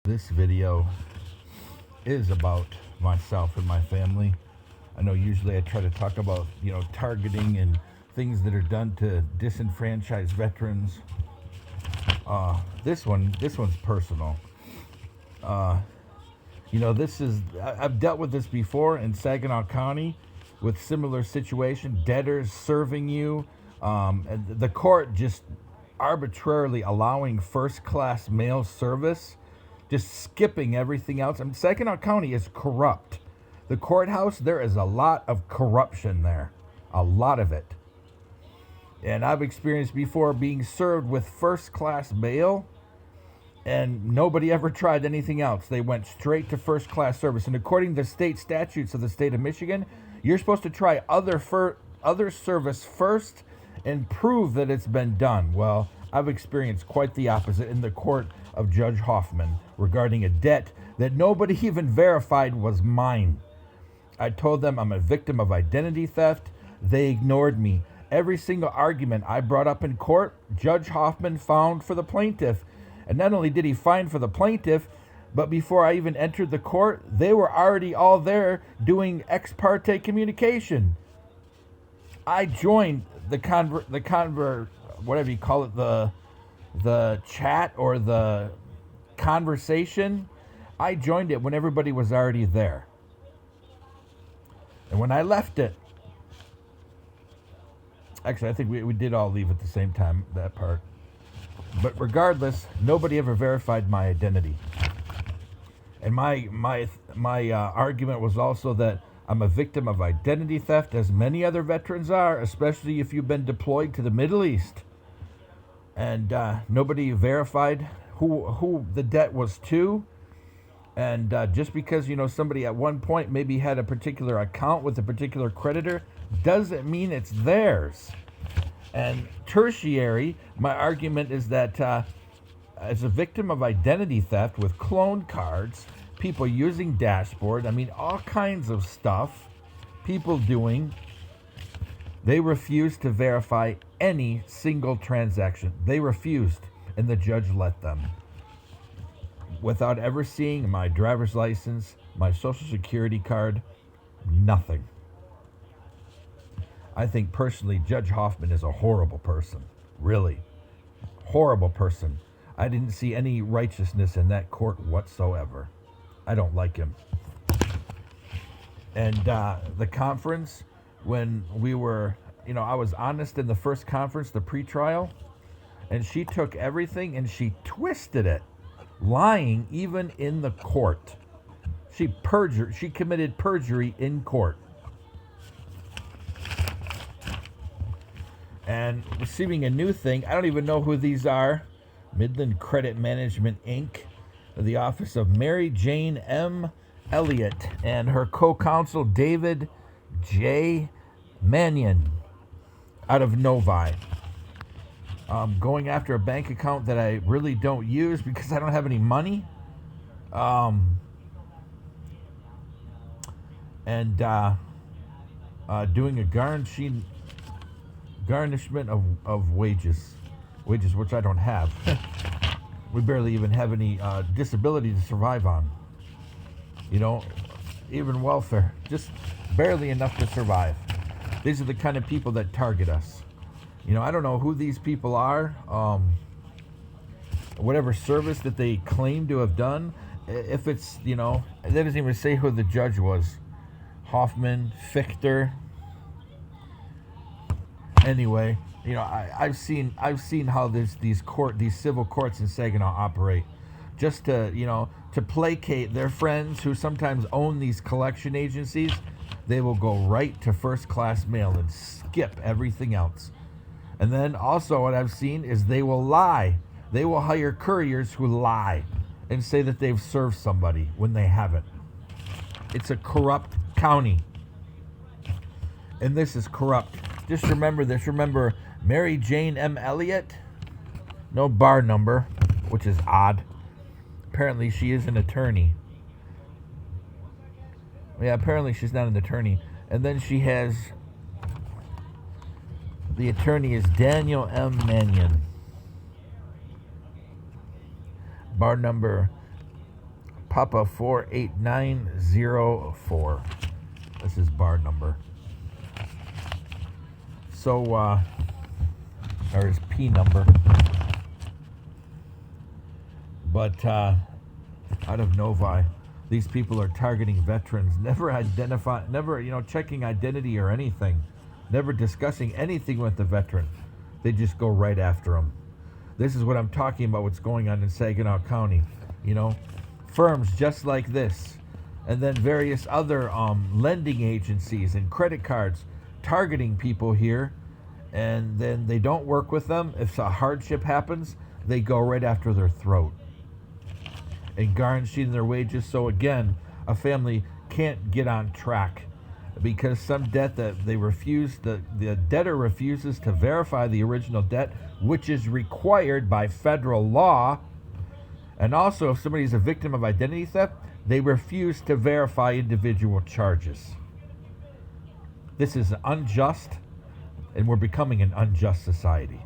This video is about myself and my family. I know usually I try to talk about, targeting and things that are done to disenfranchised veterans. This one's personal. I've dealt with this before in Saginaw County with similar situation, debtors serving you, and the court just arbitrarily allowing first-class mail service, just skipping everything else. And Saginaw County is corrupt. The courthouse, there is a lot of corruption there, a lot of it. And I've experienced before being served with first-class mail, and nobody ever tried anything else. They went straight to first-class service. And according to state statutes of the state of Michigan, you're supposed to try other service first and prove that it's been done. Well, I've experienced quite the opposite in the court of Judge Hoffman regarding a debt that nobody even verified was mine. I told them I'm a victim of identity theft. They ignored me. Every single argument I brought up in court, Judge Hoffman found for the plaintiff. And not only did he find for the plaintiff, but before I even entered the court, they were already all there doing ex parte communication. I joined whatever you call it, the chat or the conversation. I joined it when everybody was already there. And when I left it, actually, I think we did all leave at the same time, that part. But regardless, nobody ever verified my identity. And my argument was also that I'm a victim of identity theft, as many other veterans are, especially if you've been deployed to the Middle East. And nobody verified who the debt was to. And just because, somebody at one point maybe had a particular account with a particular creditor doesn't mean it's theirs. And tertiary, my argument is that as a victim of identity theft with clone cards, people using dashboard, all kinds of stuff, people doing, they refused to verify any single transaction. They refused, and the judge let them. Without ever seeing my driver's license, my social security card, nothing. I think personally, Judge Hoffman is a horrible person. Really. Horrible person. I didn't see any righteousness in that court whatsoever. I don't like him. And the conference, when we were, I was honest in the first conference, the pretrial, and she took everything and she twisted it, lying even in the court. She committed perjury in court. And receiving a new thing, I don't even know who these are. Midland Credit Management, Inc., the office of Mary Jane M. Ellliot, and her co-counsel David J. Manion out of Novi. Going after a bank account that I really don't use because I don't have any money. Doing a garnishment of wages which I don't have. We barely even have any disability to survive on. Even welfare, just barely enough to survive. These are the kind of people that target us. I don't know who these people are, whatever service that they claim to have done. If it's, it doesn't even say who the judge was. Hoffman, Fichter. Anyway, I've seen how these civil courts in Saginaw operate, just to placate their friends who sometimes own these collection agencies. They will go right to first class mail and skip everything else. And then also what I've seen is they will lie. They will hire couriers who lie and say that they've served somebody when they haven't. It's a corrupt county. And this is corrupt. Just remember this. Remember Mary Jane M. Ellliot? No bar number, which is odd. Apparently she is an attorney. Yeah, apparently she's not an attorney. And then she has... The attorney is Daniel M. Manion. Bar number Papa 48904. This is bar number. So, or his P number. But out of Novi, these people are targeting veterans, never checking identity or anything, never discussing anything with the veteran. They just go right after them. This is what I'm talking about, what's going on in Saginaw County. Firms just like this, and then various other lending agencies and credit cards targeting people here, and then they don't work with them. If a hardship happens, they go right after their throat and garnishing their wages. So again, a family can't get on track because some debt that they refuse, the debtor refuses to verify the original debt, which is required by federal law. And also, if somebody is a victim of identity theft, they refuse to verify individual charges. This is unjust, and we're becoming an unjust society.